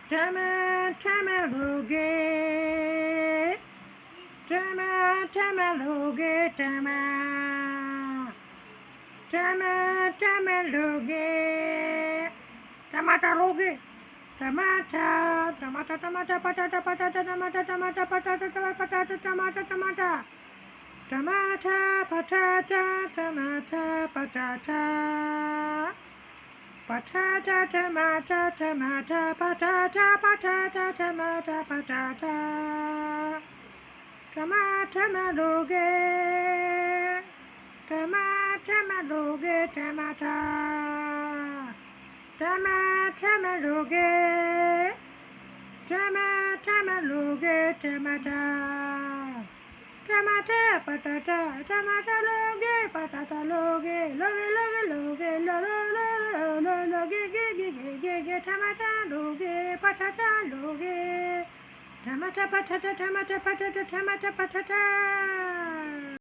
Tamaloge, tamaloge, tamaloge, tamataloge, tamata, patata, patata, tamata, patata, tamata. Tamata, patata, tamata, patata. Patata, tamata, patata, patata. Tamaloge, tamaloge, tamata. Tamaloge, tamaloge, tamata. Tamata, patata, loge, patata, loge, loge, loge, tamata, loge, patata, loge, tamata, patata, tamata, patata.